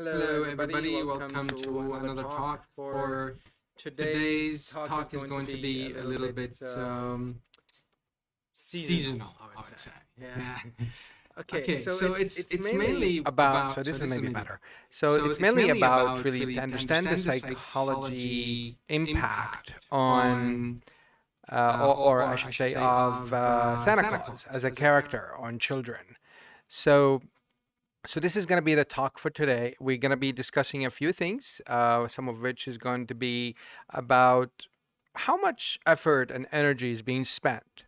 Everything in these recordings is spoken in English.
Hello, everybody. Welcome to another talk. For today's talk is going to be a little bit seasonal, I would say. Yeah. Okay, so it's mainly about, so this is maybe better. So it's mainly about really to understand the psychology impact on, or I should say, of Santa Claus as a character on children. So this is going to be the talk for today. We're going to be discussing a few things, some of which is going to be about how much effort and energy is being spent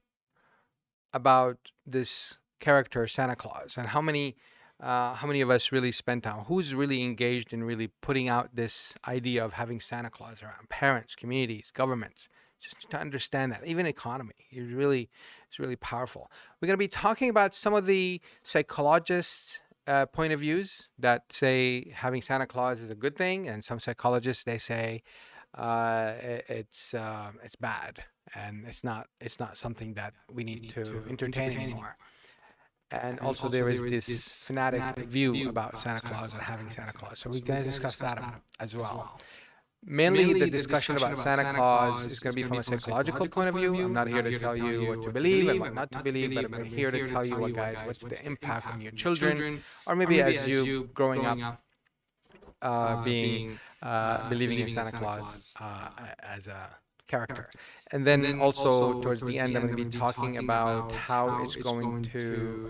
about this character Santa Claus, and how many of us really spent time, who's really engaged in really putting out this idea of having Santa Claus around, parents, communities, governments, just to understand that, even economy is really powerful. We're going to be talking about some of the psychologists' point of views that say having Santa Claus is a good thing, and some psychologists, they say it's bad and it's not something that we need to entertain anymore. And also there is this fanatic view about Santa Claus and having Santa Claus. So we're going to discuss that as well. Mainly the discussion about Santa Claus is going to be from a psychological point of view. I'm not here to tell you what to believe and what not to believe, but I'm here to tell you what's the impact on your children, or maybe as you growing up believing in Santa Claus as a character. And then also towards the end, I'm going to be talking about how it's going to,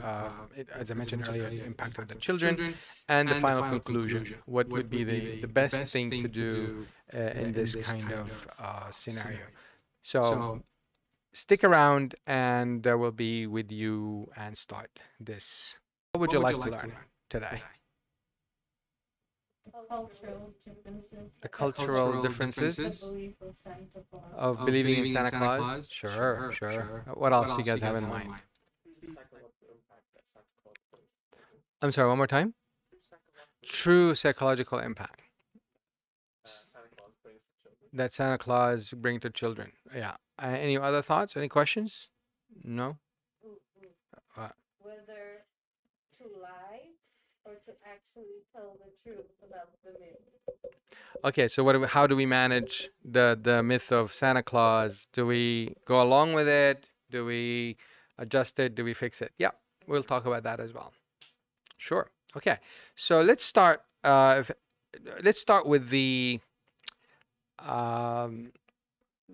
as I mentioned earlier, the impact on the children, and the final conclusion. What would be the best thing to do in this kind of scenario? So stick around, and we'll be with you and start this. What would you like to learn today? Cultural differences. The cultural differences of believing in Santa Claus? Sure. What else do you guys have in mind? I'm sorry, one more time? True psychological impact that Santa Claus brings to children. Yeah. Any other thoughts? Any questions? No? Whether to lie or to actually tell the truth about the myth. Okay, so how do we manage the myth of Santa Claus? Do we go along with it? Do we adjust it? Do we fix it? Yeah, we'll talk about that as well. Sure. Okay, so let's start. Let's start with the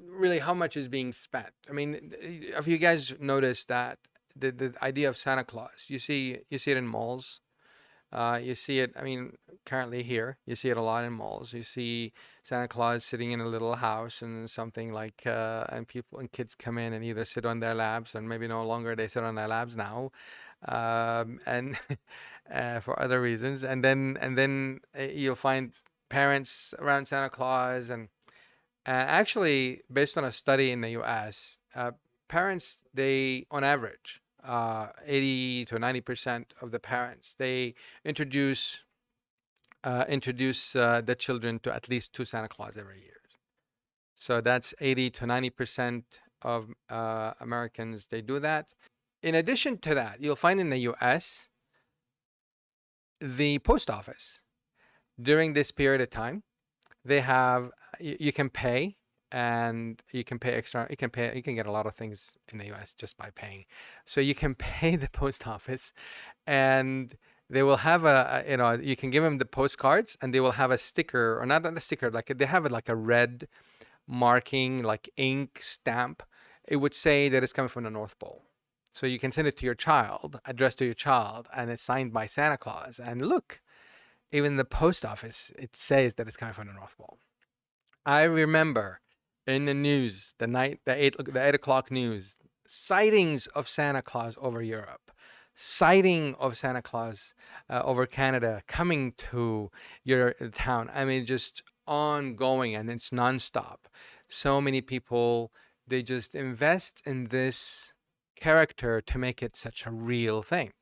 really how much is being spent. I mean, have you guys noticed that the idea of Santa Claus? You see it in malls. You see it, I mean, currently here, you see it a lot in malls. You see Santa Claus sitting in a little house and something like, and kids come in and either sit on their laps, and maybe no longer they sit on their laps now, and for other reasons. And then you'll find parents around Santa Claus, and actually, based on a study in the U.S., parents, they, on average, 80 to 90% of the parents, they introduce the children to at least 2 Santa Claus every year. So that's 80 to 90% of Americans, they do that. In addition to that, you'll find in the US, the post office, during this period of time, they have, you can pay, and you can pay extra. You can get a lot of things in the US just by paying. So you can pay the post office, and they will have you can give them the postcards, and they will have a sticker, or not a sticker, like they have it like a red marking, like ink stamp. It would say that it's coming from the North Pole. So you can send it to your child, addressed to your child, and it's signed by Santa Claus. And look, even the post office, it says that it's coming from the North Pole. I remember in the news, the 8 o'clock news, sightings of Santa Claus over Europe, sighting of Santa Claus over Canada, coming to your town. I mean, just ongoing, and it's nonstop. So many people, they just invest in this character to make it such a real thing.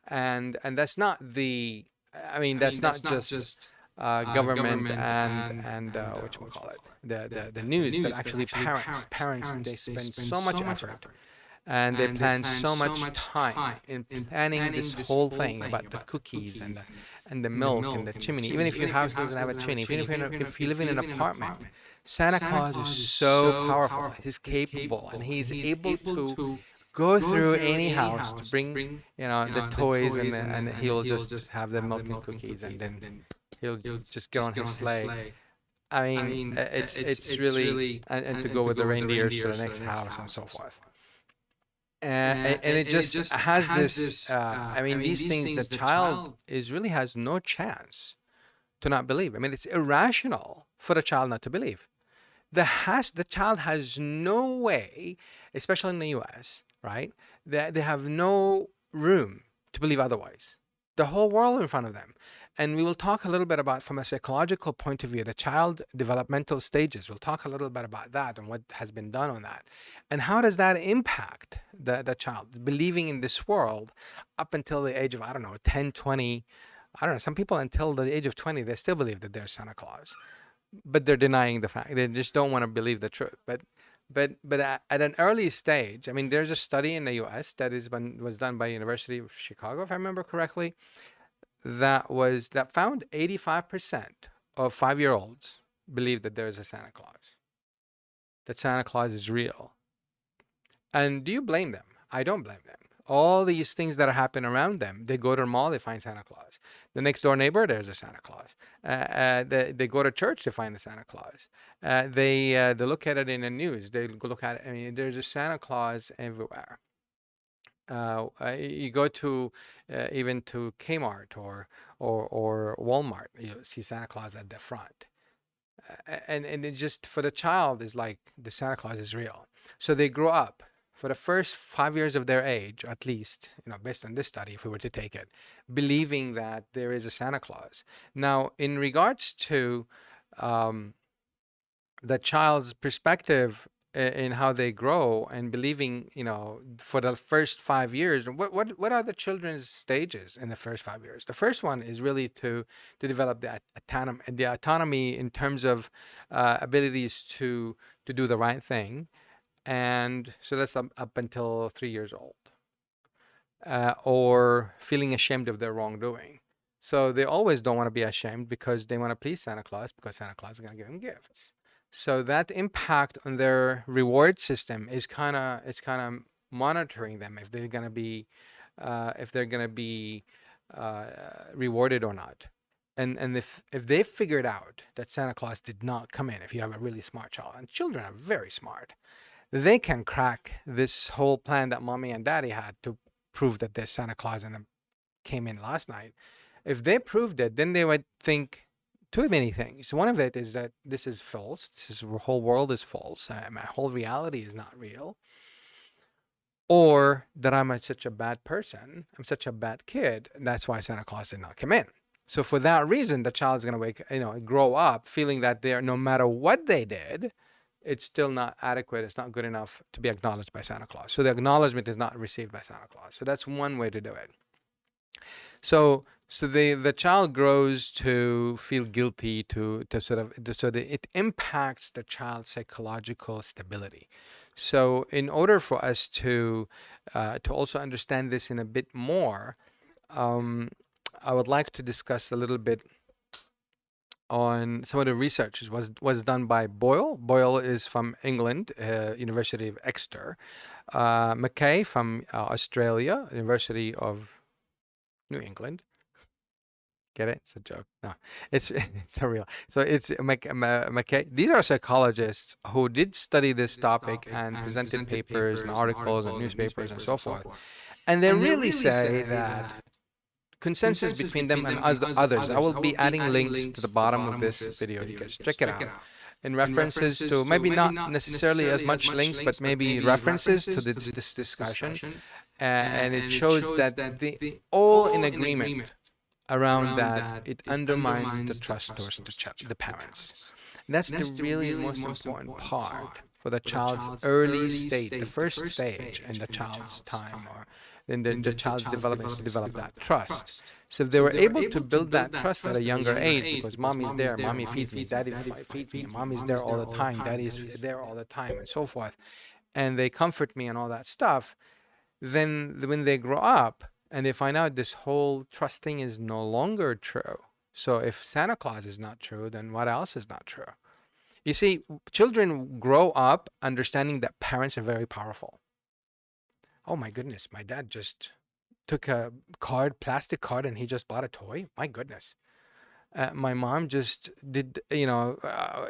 And that's not the, that's not just government and whatchamacallit, the news, but actually parents, they spend so much effort And they plan so much time in planning this whole thing about the cookies and the milk and the chimney. Even if your house doesn't have a chimney, if you live in an apartment, Santa Claus is so powerful. He's capable, and he's able to go through any house to bring, the toys, and he'll just have the milk and cookies, and then he'll just get on his sleigh. I mean, it's really, and to go with the reindeers to the next house and so forth. And it just has this, I mean, these things, the child really has no chance to not believe. I mean, it's irrational for the child not to believe. The child has no way, especially in the US, right? They have no room to believe otherwise. The whole world in front of them. And we will talk a little bit about, from a psychological point of view, the child developmental stages. We'll talk a little bit about that and what has been done on that. And how does that impact the child believing in this world up until the age of, 10, 20, some people until the age of 20, they still believe that there's Santa Claus. But they're denying the fact. They just don't want to believe the truth. But at an early stage, I mean, there's a study in the U.S. that was done by University of Chicago, if I remember correctly, that found 85% of 5-year-olds believe that there is a Santa Claus, that Santa Claus is real. And do you blame them? I don't blame them. All these things that are happening around them, they go to the mall, they find Santa Claus. The next door neighbor, there's a Santa Claus. They go to church, they find a Santa Claus. They look at it in the news. They look at it. I mean, there's a Santa Claus everywhere. You go to even to Kmart or Walmart, you see Santa Claus at the front. And it just, for the child, is like the Santa Claus is real. So they grow up. For the first 5 years of their age, at least, based on this study, if we were to take it, believing that there is a Santa Claus. Now, in regards to the child's perspective in how they grow and believing, for the first 5 years, what are the children's stages in the first 5 years? The first one is really to develop the autonomy in terms of abilities to do the right thing. And so that's up until 3 years old, or feeling ashamed of their wrongdoing. So they always don't want to be ashamed because they want to please Santa Claus, because Santa Claus is going to give them gifts. So that impact on their reward system is kind of monitoring them if they're going to be rewarded or not. And if they figured out that Santa Claus did not come in, if you have a really smart child, and children are very smart, they can crack this whole plan that mommy and daddy had to prove that there's Santa Claus and came in last night. If they proved it, then they would think too many things. One of it is that this is false. The whole world is false. My whole reality is not real. Or that I'm such a bad person. I'm such a bad kid. And that's why Santa Claus did not come in. So for that reason, the child's going to grow up feeling that no matter what they did, it's still not adequate. It's not good enough to be acknowledged by Santa Claus. So the acknowledgement is not received by Santa Claus. So that's one way to do it. So the child grows to feel guilty, so that it impacts the child's psychological stability. So in order for us to also understand this in a bit more, I would like to discuss a little bit on some of the research was done by Boyle. Boyle is from England, University of Exeter. McKay from Australia, University of New England. Get it? It's a joke. No, it's a real. So it's McKay. These are psychologists who did study this topic and presented papers and articles and newspapers and so forth. And they really say that consensus between them and others. I will be adding links to the bottom of this video. You guys check it out. In references to, maybe not necessarily as much links, but maybe references to this discussion. And it shows that they all in agreement around that it undermines the trust towards the parents. And that's the really most important part for the child's early state, the first stage in the child's time, or in the child's development, to develop that trust. So if they were able to build that trust at a younger age, because mommy's there, mommy feeds me, daddy feeds me, mommy's there all the time, daddy's there all the time, and so forth, and they comfort me and all that stuff, then when they grow up and they find out this whole trust thing is no longer true. So if Santa Claus is not true, then what else is not true? You see, children grow up understanding that parents are very powerful. Oh my goodness, my dad just took a plastic card, and he just bought a toy. My goodness. My mom just did,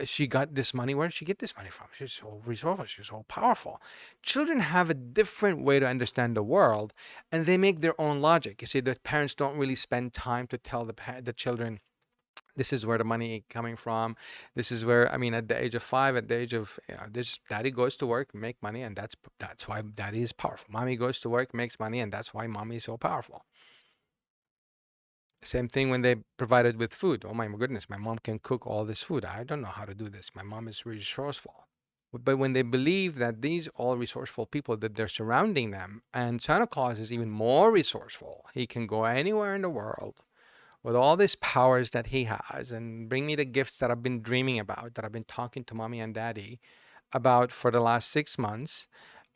she got this money. Where did she get this money from? She's so resourceful. She's so powerful. Children have a different way to understand the world, and they make their own logic. You see, the parents don't really spend time to tell the children, this is where the money coming from. This is where, I mean, at the age of 5, at the age of, this daddy goes to work, make money, and that's why daddy is powerful. Mommy goes to work, makes money, and that's why mommy is so powerful. Same thing when they provided with food. Oh my goodness, my mom can cook all this food. I don't know how to do this. My mom is resourceful. But when they believe that these all resourceful people, that they're surrounding them, and Santa Claus is even more resourceful. He can go anywhere in the world with all these powers that he has and bring me the gifts that I've been dreaming about, that I've been talking to mommy and daddy about for the last 6 months.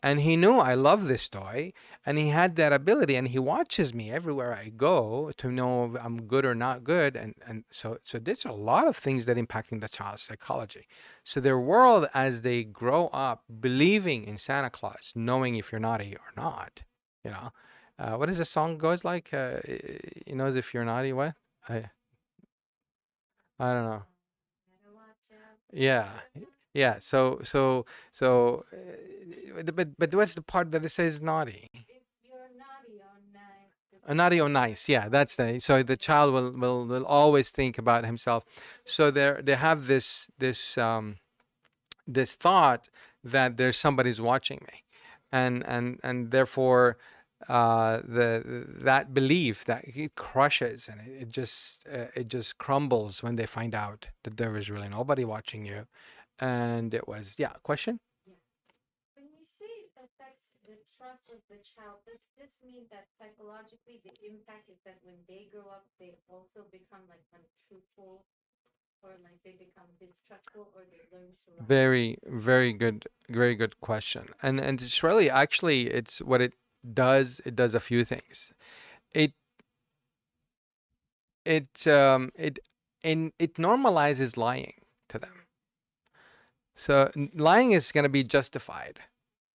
And he knew I love this toy, and he had that ability, and he watches me everywhere I go to know if I'm good or not good. And so there's a lot of things that impacting the child's psychology. So their world, as they grow up believing in Santa Claus, knowing if you're naughty or not, what is the song goes like? He knows if you're naughty, what? I don't know. Yeah. Yeah, but what's the part that it says naughty? If you're naughty or nice. Naughty or nice, yeah, that's so the child will always think about himself. So they have this thought that there's somebody's watching me, and therefore that belief, that it crushes, and it just crumbles when they find out that there is really nobody watching you. And it was, yeah, question? Yeah. When you say it affects the trust of the child, does this mean that psychologically the impact is that when they grow up, they also become like untruthful, or like they become distrustful, or they learn to lie? Very, very good question. And it's really, actually, it's what it does. It does a few things. It normalizes lying to them. So lying is going to be justified.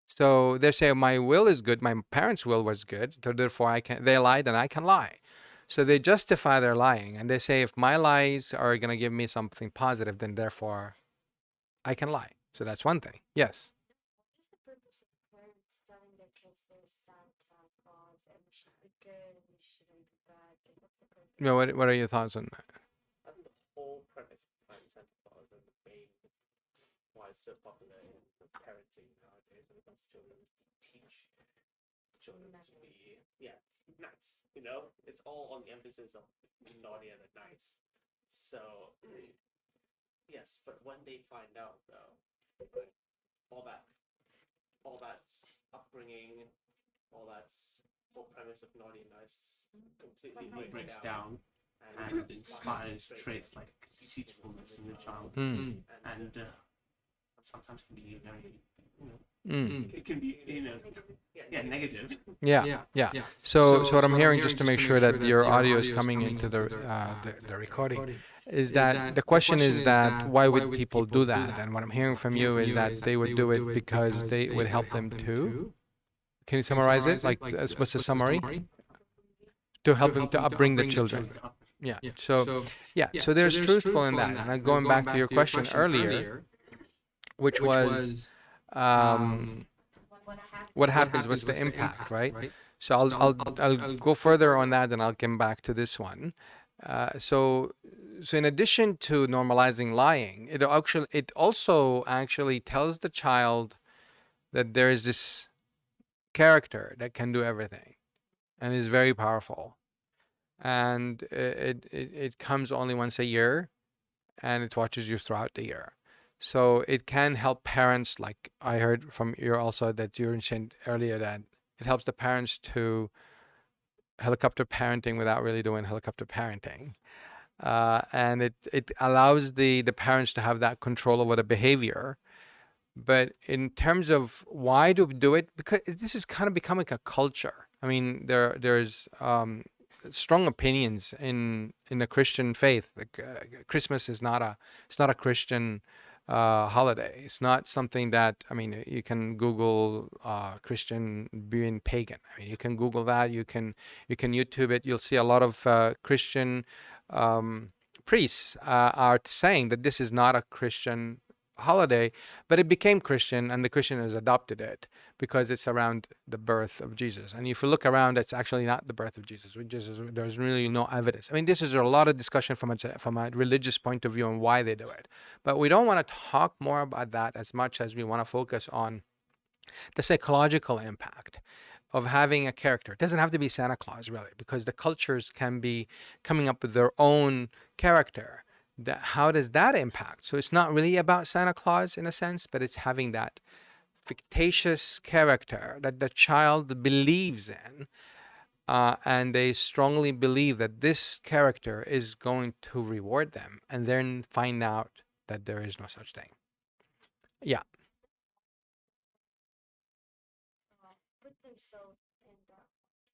So they say my will is good, my parents' will was good, so therefore they lied and I can lie. So they justify their lying, and they say if my lies are going to give me something positive, then therefore I can lie. So that's one thing. Yes. What is the purpose of parents telling their kids there's Santa Claus and we should be good and we shouldn't be bad? Like, what's the purpose? What are your thoughts on that? I think the whole premise behind Santa Claus and the main why it's so popular in parenting nowadays when it comes to children is to teach children to be nice. It's all on the emphasis of naughty and nice. So yes, but when they find out though, all that upbringing, all that whole premise of naughty and nice completely breaks down and inspires traits like deceitfulness in the child, and sometimes can be very, it can be negative. Yeah. So what I'm hearing, just to make sure that your audio is coming into the recording, is that the question is that why would people do that? And what I'm hearing from you is that they would do it because they would help them to. Can you summarize it? Like, what's the summary? To help them to upbring the children. Yeah. So there's truthful in that. And going back to your question earlier, which was what happens, what's the impact, right? So I'll go further on that, and I'll come back to this one. So in addition to normalizing lying, it also actually tells the child that there is this character that can do everything and is very powerful, and it comes only once a year, and it watches you throughout the year. So it can help parents, like I heard from you also that you mentioned earlier, that it helps the parents to helicopter parenting without really doing helicopter parenting. And it allows the parents to have that control over the behavior, But in terms of why do we do it, because this is kind of becoming a culture. I mean, there's strong opinions in the Christian faith. Like, Christmas is not a it's not a Christian holiday. It's not something that, I mean, you can Google Christian being pagan. I mean, you can Google that. You can YouTube it. You'll see a lot of Christian um, priests are saying that this is not a Christian holiday, but it became Christian, and the Christian has adopted it because it's around the birth of Jesus. And if you look around, it's actually not the birth of Jesus. There's really no evidence. I mean, this is a lot of discussion from a religious point of view on why they do it. But we don't want to talk more about that as much as we want to focus on the psychological impact of having a character. It doesn't have to be Santa Claus, really, because the cultures can be coming up with their own character. How does that impact? So it's not really about Santa Claus in a sense, but it's having that fictitious character that the child believes in, and they strongly believe that this character is going to reward them, and then find out that there is no such thing. Yeah. Put themselves in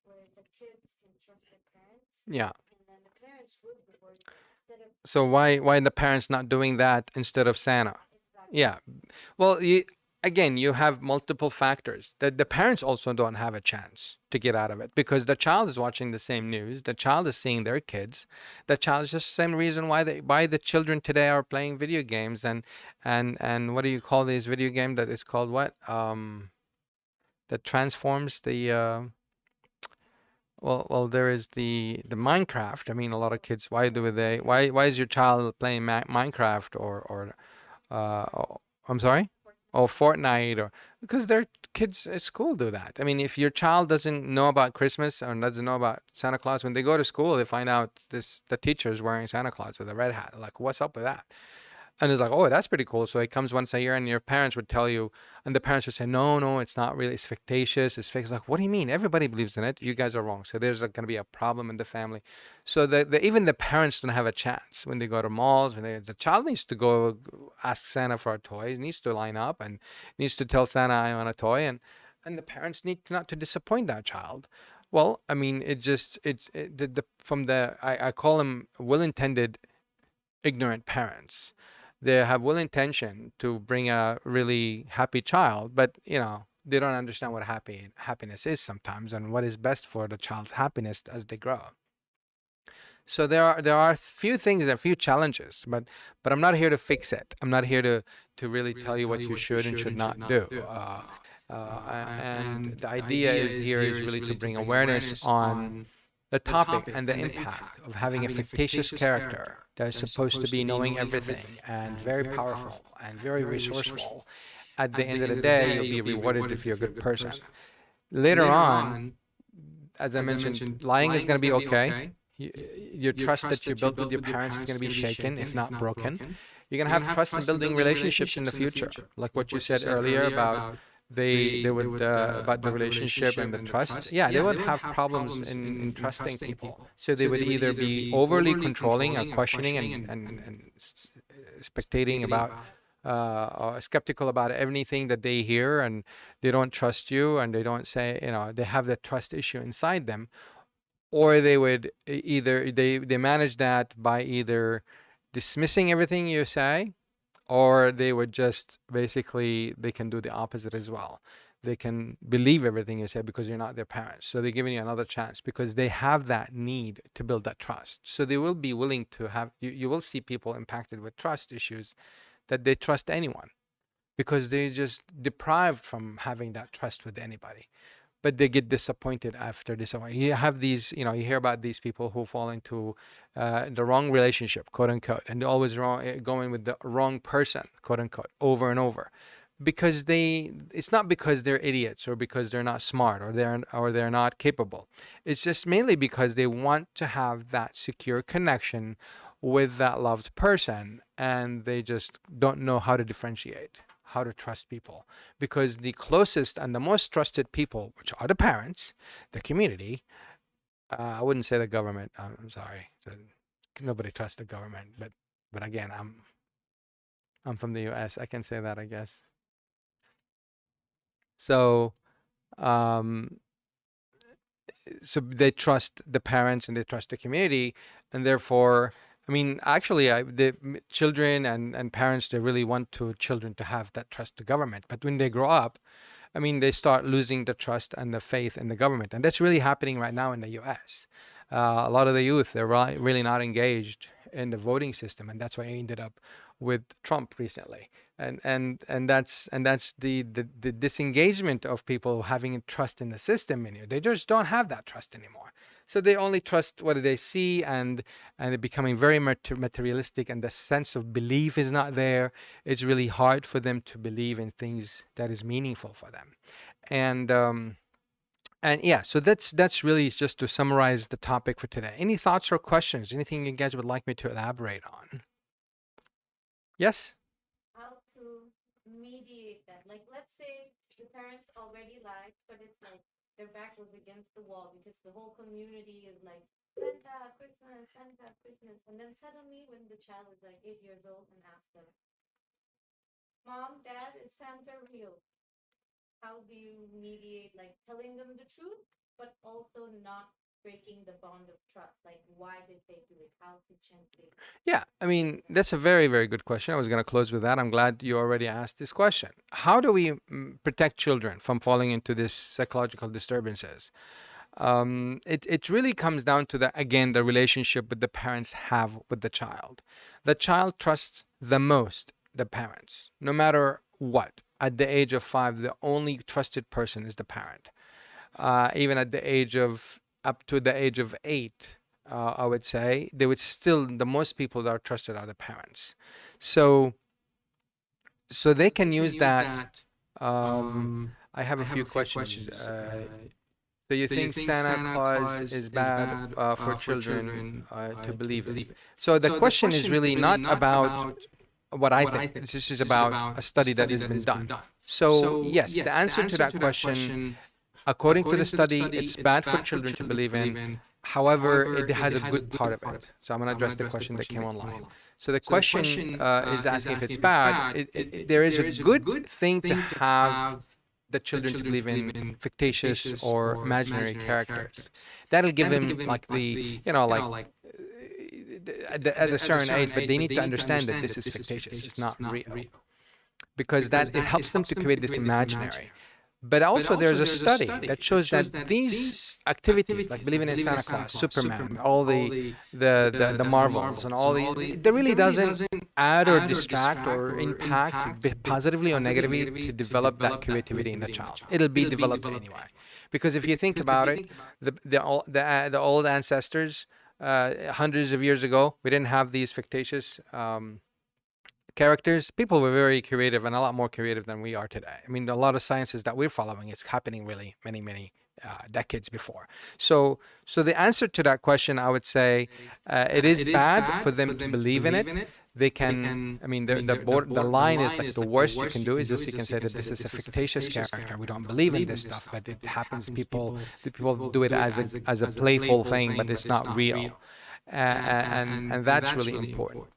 where the kids can trust their parents, Yeah. and then the parents would reward them instead of So why the parents not doing that instead of Santa? exactly. Yeah. Well, again, you have multiple factors. The parents also don't have a chance to get out of it because the child is watching the same news. The child is seeing their kids. The child is just the same reason why the children today are playing video games and what do you call these video game that is called what? That transforms the well, there is the Minecraft. I mean, a lot of kids. Why is your child playing Minecraft or I'm sorry? Or Fortnite, or because their kids at school do that. I mean, if your child doesn't know about Christmas or doesn't know about Santa Claus, when they go to school, they find out the teacher is wearing Santa Claus with a red hat. Like, what's up with that? And it's like, oh, that's pretty cool. So it comes once a year, and your parents would tell you, and the parents would say, no, no, it's not really. It's fictitious. It's fake. It's like, what do you mean? Everybody believes in it. You guys are wrong. So there's going to be a problem in the family. So even the parents don't have a chance when they go to malls. The child needs to go ask Santa for a toy. He needs to line up and needs to tell Santa I want a toy, and the parents need not to disappoint that child. Well, I mean, I call them well-intended ignorant parents. They have will intention to bring a really happy child, but they don't understand what happiness is sometimes and what is best for the child's happiness as they grow. So there are a few things, a few challenges, but I'm not here to fix it. I'm not here to really tell you what you should and should not do. And the idea is really to bring awareness on the topic and the impact of having a fictitious character that is supposed to be knowing everything and very powerful and very resourceful. At the end of the day, you'll be rewarded if you're a good person. Later on, as I mentioned, lying is going to be okay. Your trust that you built with your parents is going to be shaken, if not broken. You're going to have trust in building relationships in the future, like what you said earlier about they would about the relationship and the trust. Yeah, they would have problems in trusting people. So they would either be overly controlling or questioning and spectating about or skeptical about anything that they hear, and they don't trust you, and they don't say, they have that trust issue inside them. Or they would either they manage that by either dismissing everything you say, or they would just basically they can do the opposite as well. They can believe everything you say because you're not their parents. So they're giving you another chance because they have that need to build that trust. So they will be willing to have you will see people impacted with trust issues that they trust anyone because they just deprived from having that trust with anybody. But they get disappointed after this. You have these, you hear about these people who fall into the wrong relationship, quote unquote, and they're always going with the wrong person, quote unquote, over and over, because it's not because they're idiots or because they're not smart or they're not capable. It's just mainly because they want to have that secure connection with that loved person, and they just don't know how to differentiate, how to trust people, because the closest and the most trusted people, which are the parents, the community, I wouldn't say the government. I'm sorry, nobody trusts the government, but again, I'm from the U.S. I can say that, I guess. So, um, so they trust the parents and they trust the community, and therefore, I mean, actually, children and parents, they really want children to have that trust to government. But when they grow up, I mean, they start losing the trust and the faith in the government, and that's really happening right now in the U.S. A lot of the youth, they're really not engaged in the voting system, and that's why I ended up with Trump recently. And that's the disengagement of people having trust in the system in you. They just don't have that trust anymore. So they only trust what they see, and they're becoming very materialistic, and the sense of belief is not there. It's really hard for them to believe in things that is meaningful for them. And yeah, so that's really just to summarize the topic for today. Any thoughts or questions? Anything you guys would like me to elaborate on? Yes? How to mediate that? Like, let's say the parents already lied, but it's like their back was against the wall because the whole community is like, Santa Christmas. And then suddenly, when the child is like 8 years old and asks them, Mom, Dad, is Santa real? How do you mediate, like telling them the truth, but also not breaking the bond of trust? Like, why did they do it? How to gently. Yeah, I mean, that's a very, very good question. I was going to close with that. I'm glad you already asked this question. How do we protect children from falling into these psychological disturbances? It really comes down to the relationship that the parents have with the child. The child trusts the most the parents, no matter what. At the age of 5, the only trusted person is the parent. Even at the age of up to the age of 8, I would say they would still the most people that are trusted are the parents. So they can use that. I have a few questions. So you think Santa Claus is bad for children to believe it? So the question is really not about what I think. This is about a study that has been done. So yes, the answer to that question, according to the study, it's bad for children to believe in. However, it has a good part of it. So I'm going to address the question that came online. So the question is asking if it's bad. There is a good thing to have the children to believe in fictitious or imaginary characters. That'll give them like at a certain age, but they need to understand that this is fictitious. It's not real. Because it helps them to create this imaginary. But also there's a study that shows that these activities, like believing in Santa Claus, Superman, all the Marvels and all it really doesn't add or distract or impact positively or negatively to develop that creativity in the child. It'll be developed anyway. Because if you think about it, the old ancestors, hundreds of years ago, we didn't have these fictitious characters. People were very creative and a lot more creative than we are today. I mean, a lot of sciences that we're following is happening really many decades before. So the answer to that question, I would say, it is bad for them to believe in it. They can, I mean, the line is like the worst you can do is just you can say that this is a fictitious character. We don't believe in this stuff, but it happens. People do it as a playful thing, but it's not real, and that's really important.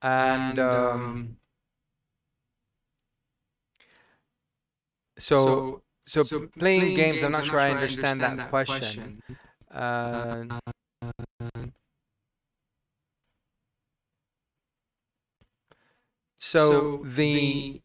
And so playing games, I'm not sure I understand that question. So the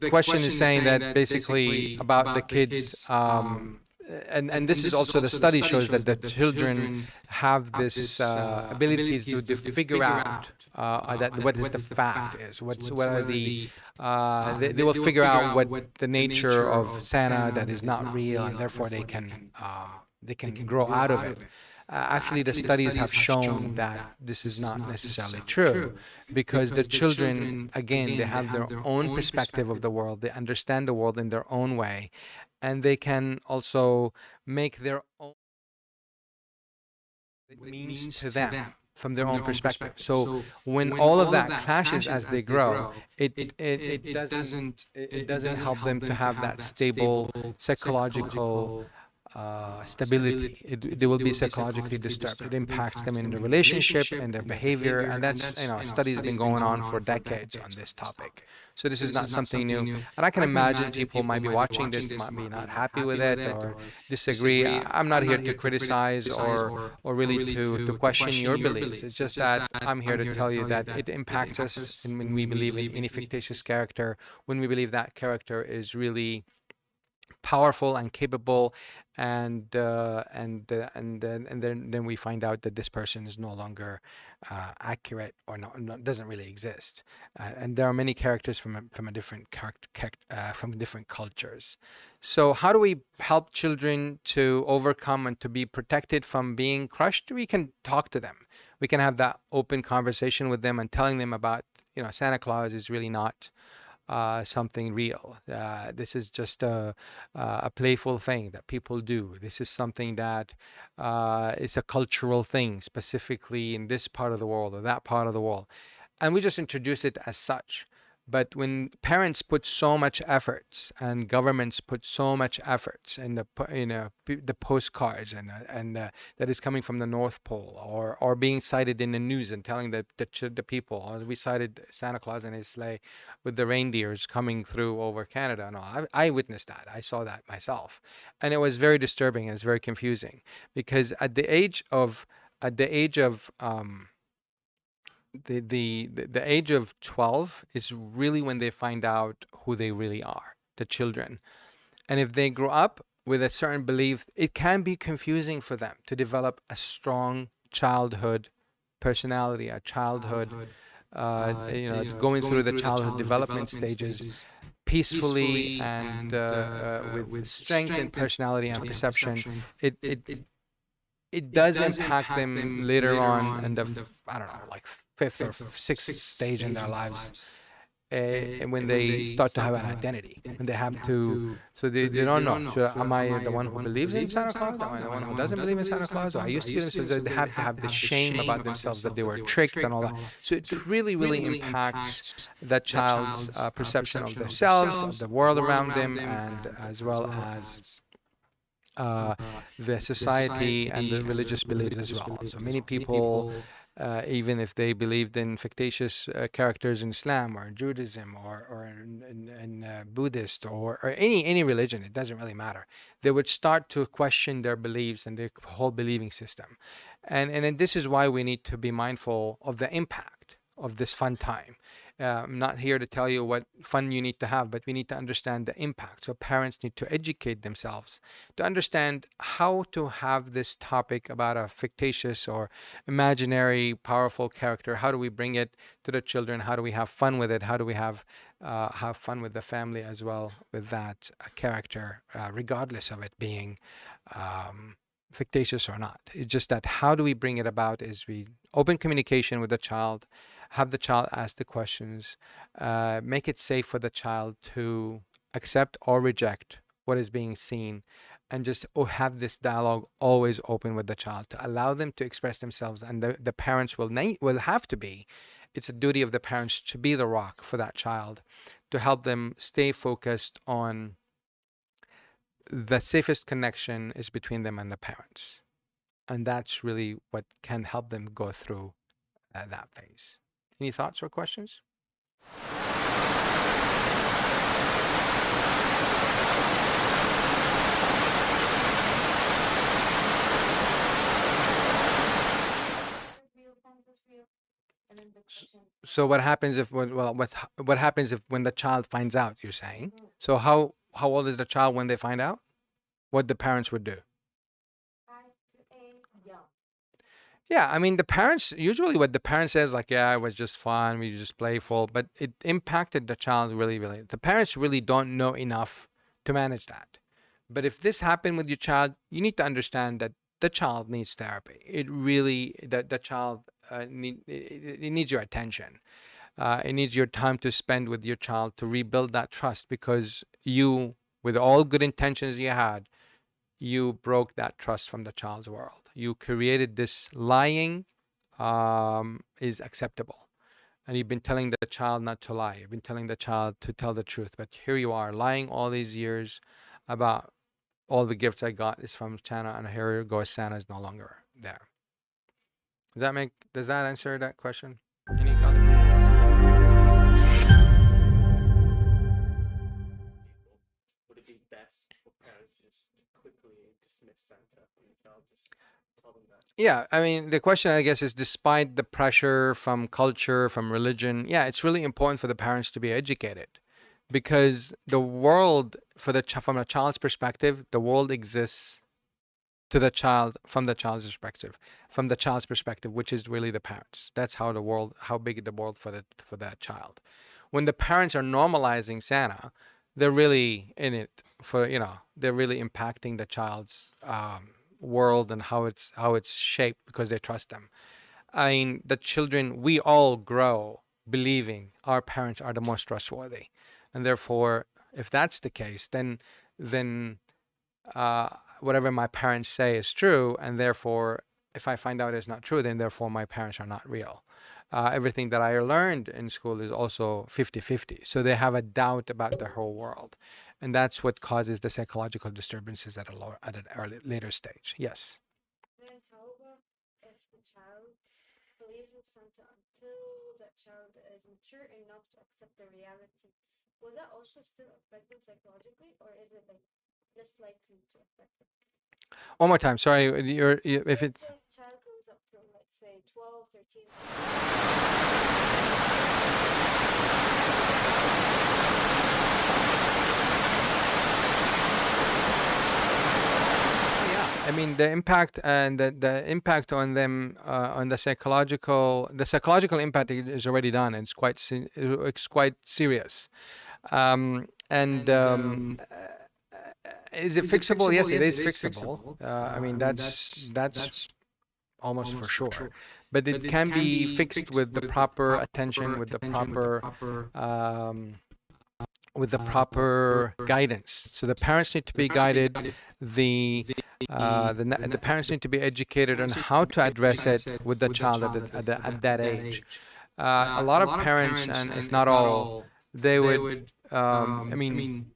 question is saying that basically about the kids, and this is also the study shows that the children have this abilities to figure out that what is the fact is, what are the they will figure out what the nature of Santa that is not real, and therefore they can grow out of it. Actually, the studies have shown that this is not necessarily true, because the children, again, they have their own perspective of the world. They understand the world in their own way, and they can also make their own means to them from their own perspective. So when all of that clashes as they grow, it doesn't help them to have that stable psychological stability. They will be psychologically disturbed. It impacts them in their relationship and their behavior, and that's, studies have been going on for decades on this topic. So this is not something new. And I can imagine people might be watching this, might be not happy with it or disagree. I'm not here to criticize or really to question your beliefs. It's just that I'm here to tell you that it impacts us, and when we believe in any fictitious character, when we believe that character is really powerful and capable, and then we find out that this person is no longer accurate, or doesn't really exist. And there are many characters from a different from different cultures. So how do we help children to overcome and to be protected from being crushed? We can talk to them. We can have that open conversation with them and telling them about, Santa Claus is really not something real. This is just a playful thing that people do. This is something that is a cultural thing, specifically in this part of the world or that part of the world. And we just introduce it as such. But when parents put so much efforts and governments put so much efforts in the postcards and that is coming from the North Pole, or being cited in the news and telling the people, or we cited Santa Claus and his sleigh with the reindeers coming through over Canada. No, I witnessed that. I saw that myself, and it was very disturbing and it's very confusing, because at the age of the age of 12 is really when they find out who they really are, the children. And if they grow up with a certain belief, it can be confusing for them to develop a strong childhood personality, a childhood, going through the childhood development stages peacefully and with strength and personality and perception. It does impact them later on in the, I don't know, like fifth or sixth stage in their lives, when they start to have an identity, when they have to, so they don't know, am I the one who believes in Santa Claus? Am I the one who doesn't believe in Santa Claus? Or I used to believe, so they have to have the shame about themselves that they were tricked and all that. So it really, really impacts that child's perception of themselves, of the world around them, and as well as the society and the religious beliefs as well. So many people, even if they believed in fictitious characters in Islam or in Judaism or in Buddhist or any religion, it doesn't really matter. They would start to question their beliefs and their whole believing system. And this is why we need to be mindful of the impact of this fun time. I'm not here to tell you what fun you need to have, but we need to understand the impact. So parents need to educate themselves to understand how to have this topic about a fictitious or imaginary powerful character. How do we bring it to the children? How do we have fun with it? How do we have fun with the family as well with that character, regardless of it being fictitious or not? It's just that how do we bring it about is we open communication with the child, have the child ask the questions, make it safe for the child to accept or reject what is being seen, and just have this dialogue always open with the child to allow them to express themselves. And the parents will have to be, it's a duty of the parents to be the rock for that child, to help them stay focused on the safest connection is between them and the parents. And that's really what can help them go through that phase. Any thoughts or questions? So what happens if what happens if when the child finds out, you're saying? So how old is the child when they find out? What the parents would do? Yeah, I mean, the parents, usually what the parent says, like, yeah, it was just fun, we were just playful, but it impacted the child really, really. The parents really don't know enough to manage that. But if this happened with your child, you need to understand that the child needs therapy. It really, the child, it needs your attention. It needs your time to spend with your child to rebuild that trust, because you, with all good intentions you had, you broke that trust from the child's world. You created this lying is acceptable. And you've been telling the child not to lie. You've been telling the child to tell the truth. But here you are lying all these years about all the gifts I got is from Santa, and here you go, Santa is no longer there. Does that answer that question? Any other? Would it be best for parents just to quickly dismiss Santa from the child, just tell them that? Yeah, I mean, the question, I guess, is despite the pressure from culture, from religion, yeah, it's really important for the parents to be educated, because the world, from a child's perspective, the world exists to the child from the child's perspective, which is really the parents. That's how big the world for that child. When the parents are normalizing Santa, they're really in it they're really impacting the child's world and how it's shaped, because they trust them. I mean, the children, we all grow believing our parents are the most trustworthy, and therefore, if that's the case, then whatever my parents say is true, and therefore, if I find out it's not true, then therefore my parents are not real. Everything that I learned in school is also 50-50. So they have a doubt about the whole world. And that's what causes the psychological disturbances at an later stage. Yes. Then how about if the child believes in Santa until that child is mature enough to accept the reality? Will that also still affect them psychologically, or is it like less likely to affect them? One more time. Sorry, if it's... Let's say the child grows up to, let's say, 12, 13. I mean, the impact and the impact on them, on the psychological impact is already done. It's quite serious. Is it fixable? Yes, it is fixable. I mean, that's almost for sure. But it can be fixed with the proper attention, with the proper guidance. So the parents need to be guided. The parents need to be educated on how to address it with the child at that age. A lot of parents, and if not all, they would. I mean,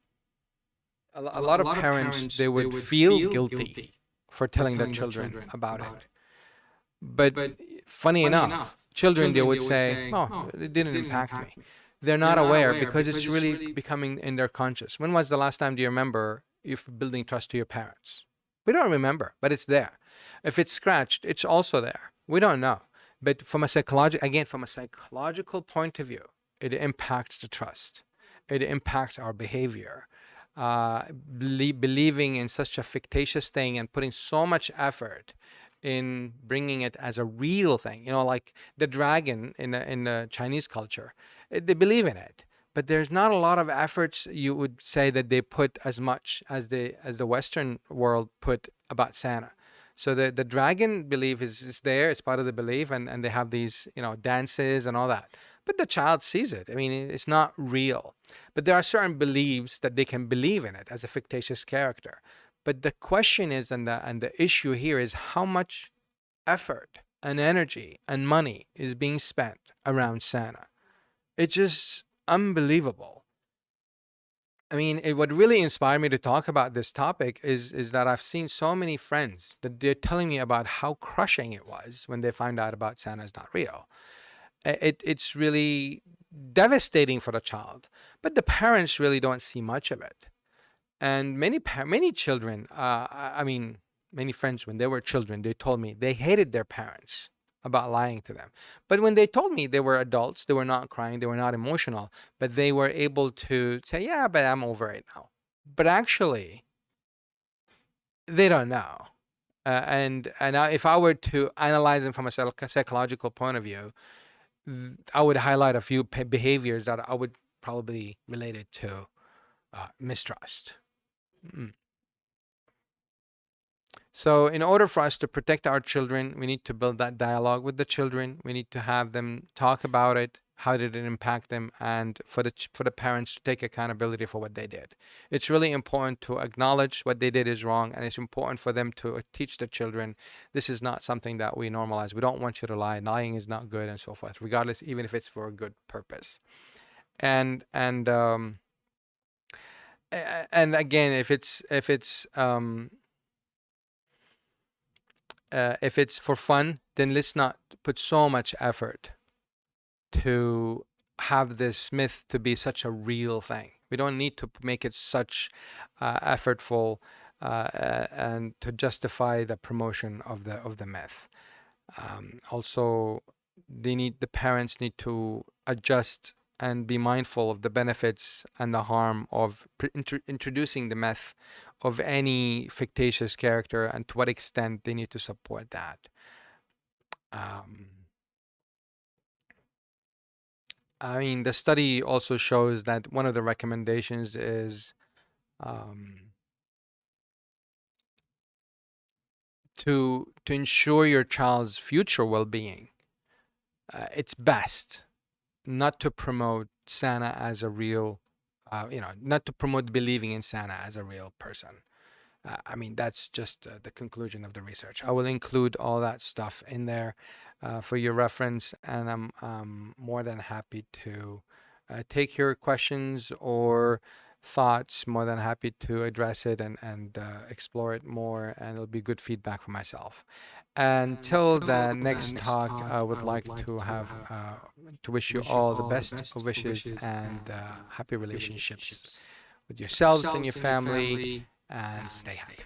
a lot of parents, they would feel guilty for telling their children about it. But funny enough, children, they would say, "Oh, it didn't impact me." They're not aware, because it's really becoming in their conscious. When was the last time, do you remember, if building trust to your parents? We don't remember, but it's there. If it's scratched, it's also there. We don't know. But from a psychological point of view, it impacts the trust. It impacts our behavior. Believing in such a fictitious thing and putting so much effort in bringing it as a real thing, like the dragon in the Chinese culture, they believe in it, but there's not a lot of efforts, you would say, that they put as much as the Western world put about Santa. So the dragon belief is there, it's part of the belief, and they have these dances and all that. But the child sees it. I mean, it's not real. But there are certain beliefs that they can believe in it as a fictitious character. But the question is, and the issue here is, how much effort and energy and money is being spent around Santa. It's just unbelievable. I mean, what really inspired me to talk about this topic is that I've seen so many friends that they're telling me about how crushing it was when they found out about Santa's not real. It's really devastating for the child, but the parents really don't see much of it. And many children, many friends, when they were children, they told me they hated their parents about lying to them. But when they told me they were adults, they were not crying, they were not emotional, but they were able to say, yeah, but I'm over it now. But actually, they don't know. And if I were to analyze them from a psychological point of view, I would highlight a few behaviors that I would probably relate it to mistrust. So in order for us to protect our children, we need to build that dialogue with the children. We need to have them talk about it. How did it impact them? And for the parents to take accountability for what they did. It's really important to acknowledge what they did is wrong, and it's important for them to teach the children, this is not something that we normalize. We don't want you to lie. Lying is not good, and so forth, regardless, even if it's for a good purpose. And and again, if it's for fun, then let's not put so much effort to have this myth to be such a real thing. We don't need to make it such effortful and to justify the promotion of the myth. Also, the parents need to adjust and be mindful of the benefits and the harm of introducing the myth of any fictitious character, and to what extent they need to support that. I mean, the study also shows that one of the recommendations is to ensure your child's future well-being. It's best not to promote Santa as a real, not to promote believing in Santa as a real person. I mean, that's just the conclusion of the research. I will include all that stuff in there for your reference, and I'm more than happy to take your questions or thoughts, more than happy to address it and explore it more, and it'll be good feedback for myself. Until the next talk, I would like to have to wish you all the best of wishes and happy relationships with yourselves and your family, and stay happy.